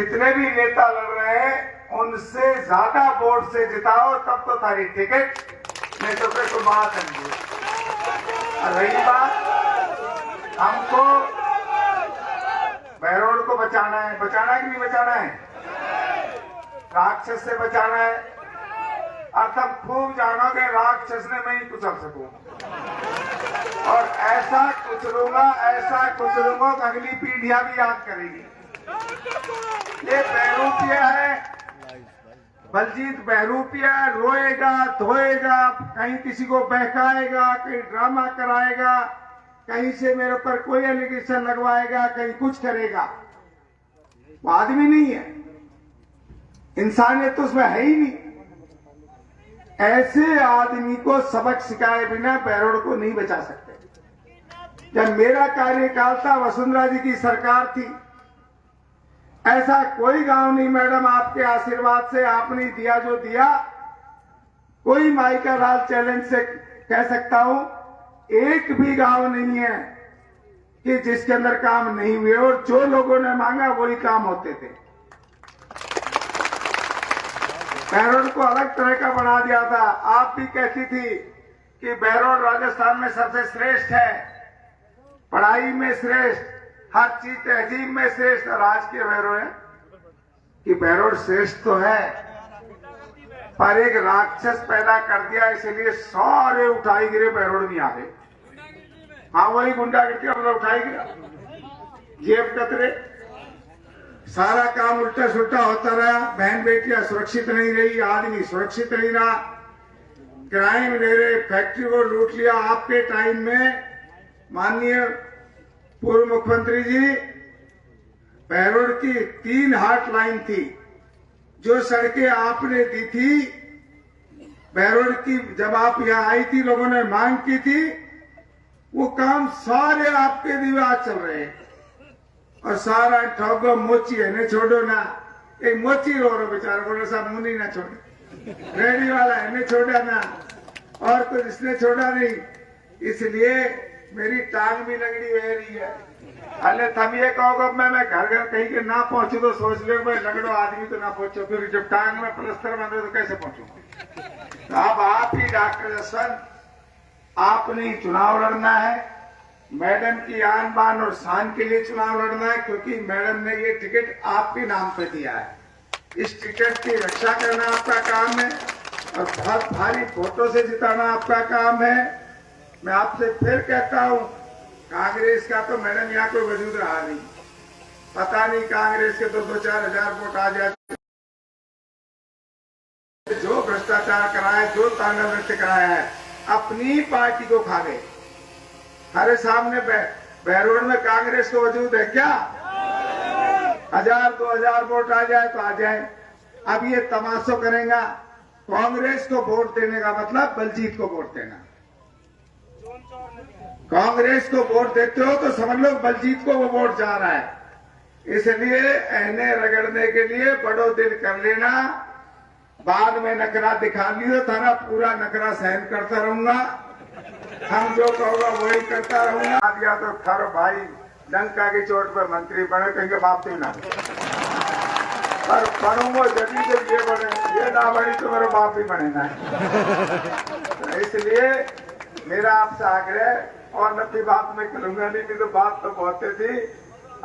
जितने भी नेता लड़ रहे हैं उनसे ज्यादा वोट से जिताओ, तब तो थारी टिकट, नहीं तो फिर तो बात नहीं। रही बात, हमको बहरोड को बचाना है कि नहीं बचाना है? राक्षस से बचाना है। और तब खूब जानोगे राक्षस ने मैं ही कुचल सकूं, और ऐसा कुचलूंगा कि अगली पीढ़ियां भी याद करेगी। ये बहरूपिया है, बलजीत बहरूपिया, रोएगा धोएगा, कहीं किसी को बहकाएगा, कहीं ड्रामा कराएगा, कहीं से मेरे ऊपर कोई एलिगेशन लगवाएगा, कहीं कुछ करेगा। वो आदमी नहीं है, इंसानियत तो उसमें है ही नहीं। ऐसे आदमी को सबक सिखाए बिना बहरोड को नहीं बचा सकते। जब मेरा कार्यकाल था, वसुंधरा जी की सरकार थी, ऐसा कोई गांव नहीं मैडम, आपके आशीर्वाद से आपने दिया जो दिया, कोई माई का लाल चैलेंज से कह सकता हूं, एक भी गांव नहीं है कि जिसके अंदर काम नहीं हुए, और जो लोगों ने मांगा वही काम होते थे। बहरोड को अलग तरह का बना दिया था। आप भी कहती थी कि बहरोड राजस्थान में सबसे श्रेष्ठ है, पढ़ाई में श्रेष्ठ, हर चीज तहजीब में श्रेष्ठ। और आज के बहरोड है कि बहरोड श्रेष्ठ तो है, पर एक राक्षस पैदा कर दिया, इसलिए सारे उठाई गिरे बहरोड में आ गए। हाँ, वही गुंडागर्दी मतलब उठाई गिरा, जेब कतरे, सारा काम उल्टा सुल्टा होता रहा। बहन बेटियां सुरक्षित नहीं रही, आदमी सुरक्षित नहीं रहा, क्राइम ले रहे, फैक्ट्री को लूट लिया। आपके टाइम में माननीय पूर्व मुख्यमंत्री जी, बहरोड की 3 हाट लाइन थी, जो सड़कें आपने दी थी बहरोड की, जब आप यहाँ आई थी, लोगों ने मांग की थी, वो काम सारे आपके दिए आज चल रहे हैं। और सारा ठोगो मोची है, ने छोड़ो ना, एक मोची रो रहा बेचारा, बोलो साहब मुनी ना छोड़े, रेडी वाला है ने छोड़ा ना, और कुछ इसने छोड़ा नहीं। इसलिए मेरी टांग भी लगड़ी बह रही है। अरे तुम ये कहोगे मैं घर कहीं के ना पहुंचू तो सोच लो भाई लगड़ो आदमी तो ना पहुंचो, फिर जब टांग में प्लस्तर बन रहे तो कैसे पहुंचूंगा? तो अब आप ही डॉक्टर जसवंत, आपने ही चुनाव लड़ना है, मैडम की आन बान और शान के लिए चुनाव लड़ना है, क्योंकि मैडम ने ये टिकट आपके नाम पे दिया है। इस टिकट की रक्षा करना आपका काम है, और बहुत भारी वोटों से जिताना आपका काम है। मैं आपसे फिर कहता हूं, कांग्रेस का तो मैडम यहाँ कोई वजूद रहा नहीं, पता नहीं कांग्रेस के तो 2-4 हजार वोट आ जाते। जो भ्रष्टाचार कराया, जो तांडव नृत्य कराया है, अपनी पार्टी को खा गए। हमारे सामने बहरोड में कांग्रेस को वजूद है क्या? 1000-2000 वोट आ जाए तो आ जाए। अब ये तमाशा करेगा, कांग्रेस को वोट देने का मतलब बलजीत को वोट देना। कांग्रेस को वोट देते हो तो समझ लो बलजीत को वो वोट जा रहा है। इसलिए एने रगड़ने के लिए बड़ो दिल कर लेना, बाद में नखरा दिखा लियो, थारा पूरा नखरा सहन करता रहूंगा, हम जो कहोगा वही करता रहूंगा। दिया तो थारो भाई डंका की चोट पर मंत्री बने, कहेंगे बाप ही ना, पर बनूंगा जब ये बने, ये ना बनी तो मेरे बाप ही बने ना। तो इसलिए मेरा आपसे आग्रह, और नफी बात में करूंगा नहीं तो बात तो बहुत थी,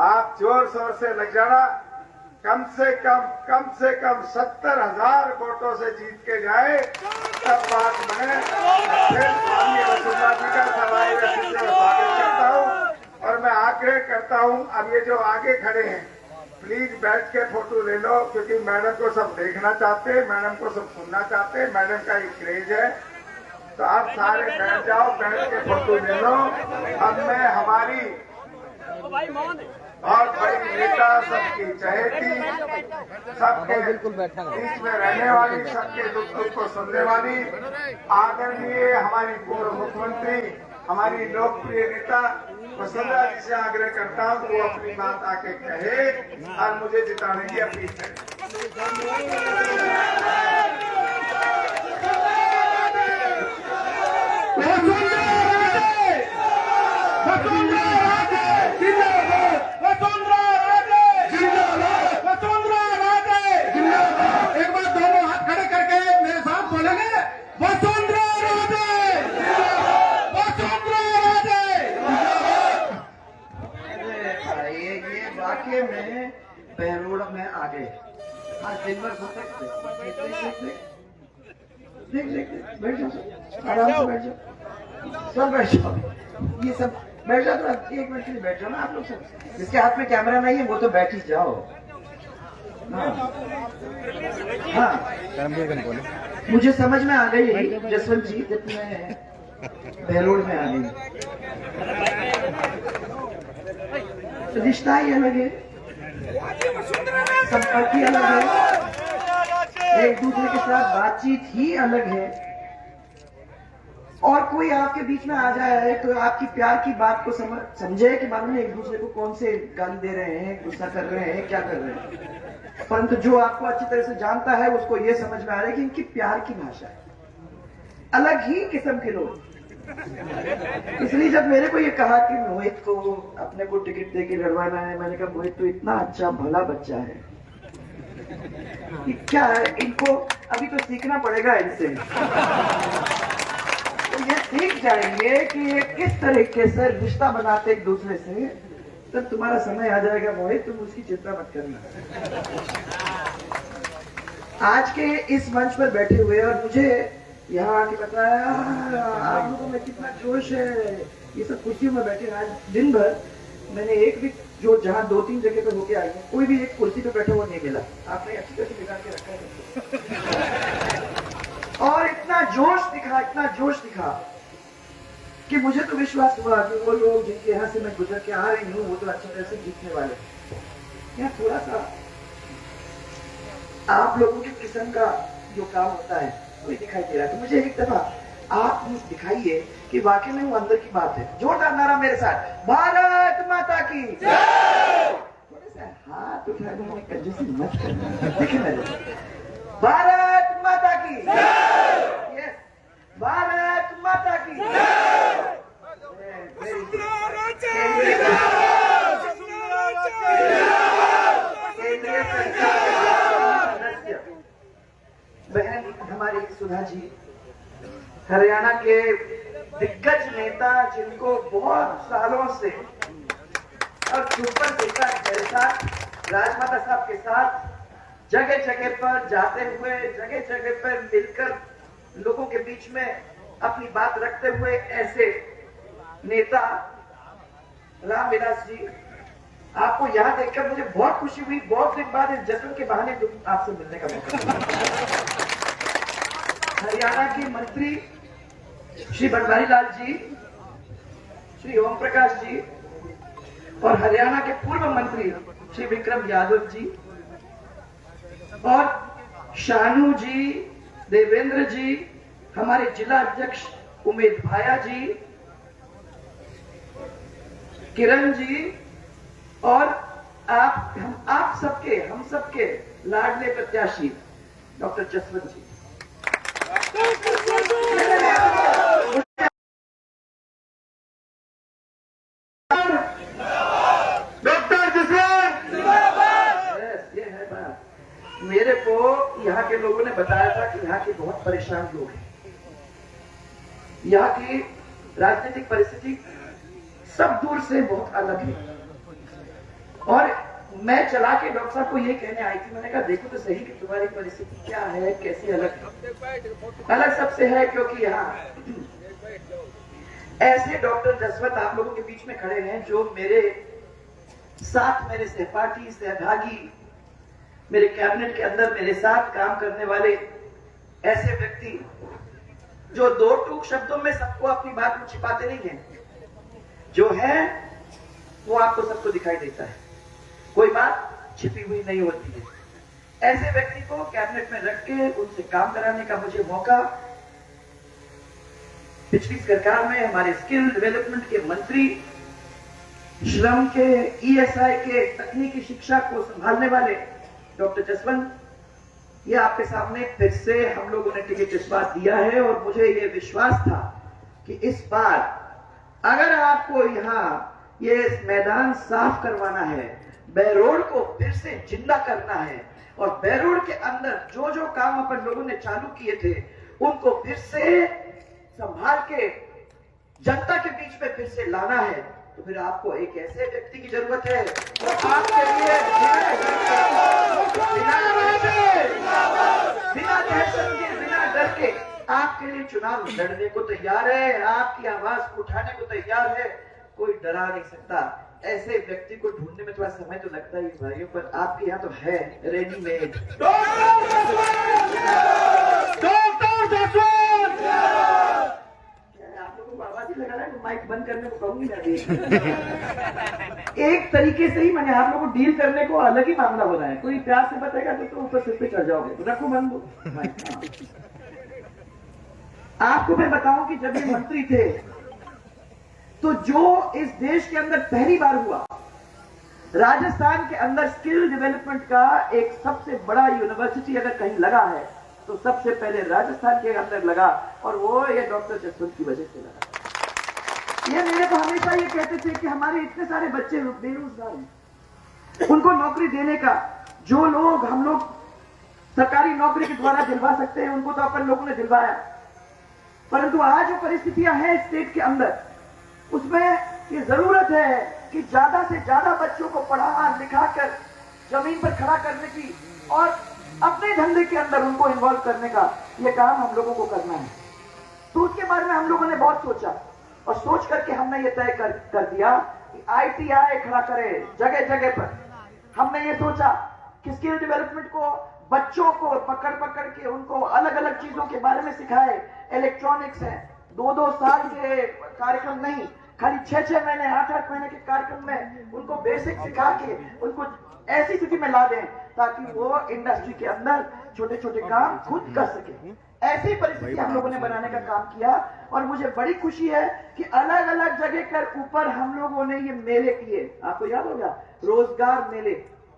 आप जोर शोर से लग जाना, कम से कम 70,000 वोटों से जीत के जाए, तब बात बने। फिर माननीय वसुंधरा जी का सवाई स्वागत करता हूँ, और मैं आग्रह करता हूँ, अब ये जो आगे खड़े हैं प्लीज बैठ के फोटो ले लो, क्योंकि मैडम को सब देखना चाहते हैं, मैडम को सब सुनना चाहते हैं, मैडम का एक क्रेज है। तो आप सारे बैठ जाओ, बैठ के फोटो ले लो। अब मैं हमारी बहुत बड़ी नेता, सबकी चहेती, सबके बीच में रहने वाली, सबके दुख को सुनने वाली, आदरणीय हमारी पूर्व मुख्यमंत्री, हमारी लोकप्रिय नेता वसुंधरा जी से आग्रह करता हूँ कि वो अपनी बात आके कहे और मुझे जिताने की अपील करे। वसुंधरा बहरोड में आ गए। आज दिन भर सोते देख बैठ जाओ, आराम से बैठ जाओ, सब बैठ जाओ, ये सब बैठ जाओ। तो 1 मिनट के लिए बैठ जाओ ना आप लोग सब। जिसके हाथ में कैमरा नहीं है वो तो बैठ ही जाओ। हाँ, मुझे समझ में आ गई जसवंत जी जब मैं बहरोड में आ गई। रिश्ता ही अलग है, संपर्क ही अलग है, एक दूसरे के साथ बातचीत ही अलग है। और कोई आपके बीच में आ जाए तो आपकी प्यार की बात को समझे कि मालूम एक दूसरे को कौन से गाली दे रहे हैं, गुस्सा कर रहे हैं, क्या कर रहे हैं। परंतु जो आपको अच्छी तरह से जानता है उसको ये समझ में आ रहा है कि इनकी प्यार की भाषा है। अलग ही किस्म के लोग। इसलिए जब मेरे को ये कहा कि मोहित को अपने को टिकट दे के लड़वाना है, मैंने कहा मोहित तो इतना अच्छा भला बच्चा है कि क्या है, इनको अभी तो सीखना पड़ेगा इनसे। तो ये सीख जाएंगे कि ये किस तरीके से रिश्ता बनाते एक दूसरे से। तब तुम्हारा समय आ जाएगा मोहित, तुम उसकी चिंता मत करना। आज के इस मंच पर बैठे हुए और मुझे यहाँ आके बताया आप लोगों में कितना जोश है, ये सब कुर्सियों में बैठे। आज दिन भर मैंने एक भी जो जहाँ 2-3 जगह पे होके आई है, कोई भी एक कुर्सी पे बैठा हुआ नहीं मिला। आपने अच्छी तरह से बिगाड़ के रखा है। और इतना जोश दिखा कि मुझे तो विश्वास हुआ कि वो लोग जिनके यहाँ से मैं गुजर के आ रही हूँ वो तो अच्छी तरह से जीतने वाले। यहाँ थोड़ा सा आप लोगों की किस्म का जो काम होता है वही दिखाई दे रहा है। तो मुझे एक दफा आप दिखाइए कि वाकई में वो अंदर की बात है। जोरदार नारा मेरे साथ, भारत माता की जय। थोड़े से हाथ उठाए कंजूसी मत करना, देखिए मेरे भारत माता की जय। यस, भारत माता की जय। बहन हमारी सुधा जी, हरियाणा के दिग्गज नेता, जिनको बहुत सालों से और सुपर देखा मेरे साथ, राजमाता साहब के साथ जगह जगह पर जाते हुए, जगह जगह पर मिलकर लोगों के बीच में अपनी बात रखते हुए ऐसे नेता रामविलास जी, आपको यहाँ देखकर मुझे बहुत खुशी हुई। बहुत दिन बाद इस जश्न के बहाने आपसे मिलने का मौका मिला। हरियाणा के मंत्री श्री बनवारी लाल जी, श्री ओम प्रकाश जी और हरियाणा के पूर्व मंत्री श्री विक्रम यादव जी और शानू जी, देवेंद्र जी, हमारे जिला अध्यक्ष उमेद भाया जी, किरण जी और हम सबके लाडले प्रत्याशी डॉक्टर जसवंत जी। डॉक्टर जसवंत, ये है बात। मेरे को यहाँ के लोगों ने बताया था कि यहाँ के बहुत परेशान लोग हैं। यहाँ की राजनीतिक परिस्थिति सब दूर से बहुत अलग है। और मैं चला के डॉक्टर साहब को ये कहने आई थी, मैंने कहा देखो तो सही कि तुम्हारी परिस्थिति क्या है, कैसी अलग है। अलग सबसे है क्योंकि यहाँ ऐसे डॉक्टर जसवंत आप लोगों के बीच में खड़े हैं जो मेरे साथ, मेरे सहपाठी, सहभागी, मेरे कैबिनेट के अंदर मेरे साथ काम करने वाले ऐसे व्यक्ति जो 2 टूक शब्दों में सबको अपनी बात में छिपाते नहीं हैं। जो है वो आपको सबको दिखाई देता है, कोई बात छिपी हुई नहीं होती है। ऐसे व्यक्ति को कैबिनेट में रख के उनसे काम कराने का मुझे मौका पिछली सरकार में हमारे स्किल डेवलपमेंट के मंत्री, श्रम के, ईएसआई के, तकनीकी शिक्षा को संभालने वाले डॉक्टर जसवंत, ये आपके सामने फिर से हम लोगों ने टिकट इस बार दिया है। और मुझे ये विश्वास था कि इस बार अगर आपको यहाँ ये मैदान साफ करवाना है, बहरोड को फिर से जिंदा करना है और बहरोड के अंदर जो जो काम अपन लोगों ने चालू किए थे उनको फिर से संभाल के जनता के बीच में फिर से लाना है, तो फिर आपको एक ऐसे व्यक्ति की जरूरत है जो आपके लिए बिना दहशत के, बिना डर के आपके लिए चुनाव लड़ने को तैयार है, आपकी आवाज उठाने को तैयार है। कोई डरा नहीं सकता। ऐसे व्यक्ति को ढूंढने में थोड़ा समय तो लगता ही भाइयों, पर आपके यहाँ तो है रेडीमेड। आप लोगों को आवाज ही लगा रहा है, तो माइक बंद करने को कहूंगी ना अभी। एक तरीके से ही मैंने आप लोगों को डील करने को अलग ही मामला हो रहा है। कोई प्यार से बताएगा तो ऊपर सिर पे चढ़ जाओगे। तो रखो बंद माइक। आपको मैं बताऊं कि जब ये मंत्री थे तो जो इस देश के अंदर पहली बार हुआ, राजस्थान के अंदर स्किल डेवलपमेंट का एक सबसे बड़ा यूनिवर्सिटी अगर कहीं लगा है तो सबसे पहले राजस्थान के अंदर लगा, और वो ये डॉक्टर जसवंत की वजह से लगा। ये मेरे को हमेशा ये कहते थे कि हमारे इतने सारे बच्चे बेरोजगार हैं, उनको नौकरी देने का, जो लोग हम लोग सरकारी नौकरी के द्वारा दिलवा सकते हैं उनको तो अपन लोगों ने दिलवाया, परंतु आज जो परिस्थितियां हैं स्टेट के अंदर, उसमें ये जरूरत है कि ज्यादा से ज्यादा बच्चों को पढ़ा लिखा कर जमीन पर खड़ा करने की और अपने धंधे के अंदर उनको इन्वॉल्व करने का ये काम हम लोगों को करना है। तो उसके बारे में हम लोगों ने बहुत सोचा, और सोच करके हमने ये तय कर दिया कि ITI खड़ा करें जगह जगह पर। हमने ये सोचा कि स्किल डेवलपमेंट को बच्चों को पकड़ पकड़ के उनको अलग अलग चीजों के बारे में सिखाए। इलेक्ट्रॉनिक्स है, 2-2 साल के कार्यक्रम नहीं, खाली 6-6 महीने 8-8 महीने के कार्यक्रम में उनको बेसिक सिखा के उनको ऐसी स्थिति में ला दें ताकि वो इंडस्ट्री के अंदर छोटे छोटे काम खुद कर सके। ऐसी परिस्थिति हम लोगों ने बनाने का काम किया, और मुझे बड़ी खुशी है कि अलग अलग जगह कर ऊपर हम लोगों ने ये मेले किए। आपको याद होगा रोजगार मेले,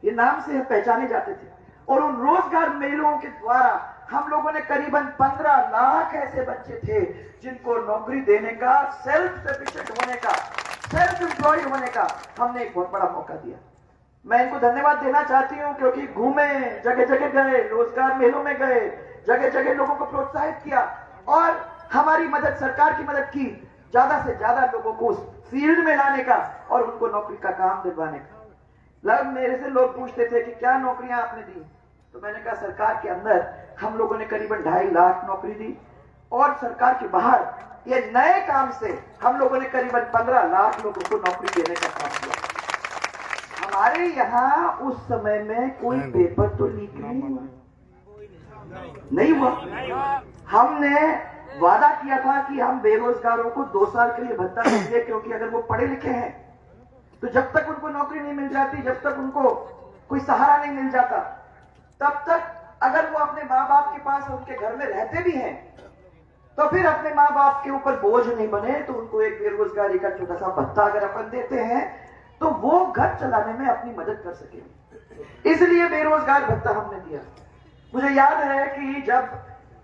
ये नाम से पहचाने जाते थे, और उन रोजगार मेलों के द्वारा हम लोगों ने करीबन 15 लाख ऐसे बच्चे थे जिनको नौकरी देने का, सेल्फ सफिशिएंट होने का, सेल्फ एम्प्लॉयड होने का हमने एक बहुत बड़ा मौका दिया। मैं इनको धन्यवाद देना चाहती हूं क्योंकि घूमे, जगह जगह गए, रोजगार मेलों में गए, जगह जगह लोगों को प्रोत्साहित किया, और हमारी मदद, सरकार की मदद की ज्यादा से ज्यादा लोगों को उस फील्ड में लाने का और उनको नौकरी का काम दिलवाने का। मेरे से लोग पूछते थे कि क्या नौकरियां आपने दी, तो मैंने कहा सरकार के अंदर हम लोगों ने करीबन 2.5 लाख नौकरी दी, और सरकार के बाहर ये नए काम से हम लोगों ने करीबन 15 लाख लोगों को नौकरी देने का काम किया। हमारे यहाँ उस समय में कोई पेपर तो लीक नहीं हुआ। हमने वादा किया था कि हम बेरोजगारों को 2 साल के लिए भत्ता देंगे, क्योंकि अगर वो पढ़े लिखे हैं तो जब तक उनको नौकरी नहीं मिल जाती, जब तक उनको कोई सहारा नहीं मिल जाता, तब तक अगर वो अपने माँ बाप के पास उनके घर में रहते भी हैं तो फिर अपने माँ बाप के ऊपर बोझ नहीं बने, तो उनको एक बेरोजगारी का छोटा सा भत्ता अगर अपन देते हैं तो वो घर चलाने में अपनी मदद कर सकेंगे। इसलिए बेरोजगार भत्ता हमने दिया। मुझे याद है कि जब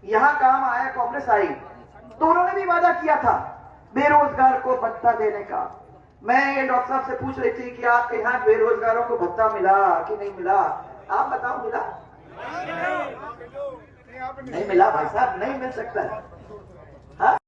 यहां काम आया, कांग्रेस आई, तो उन्होंने भी वादा किया था बेरोजगार को भत्ता देने का। मैं ये डॉक्टर साहब से पूछ रही थी कि आपके यहाँ बेरोजगारों को भत्ता मिला कि नहीं मिला, आप बताओ मिला? नहीं मिला भाई साहब, नहीं मिल सकता है।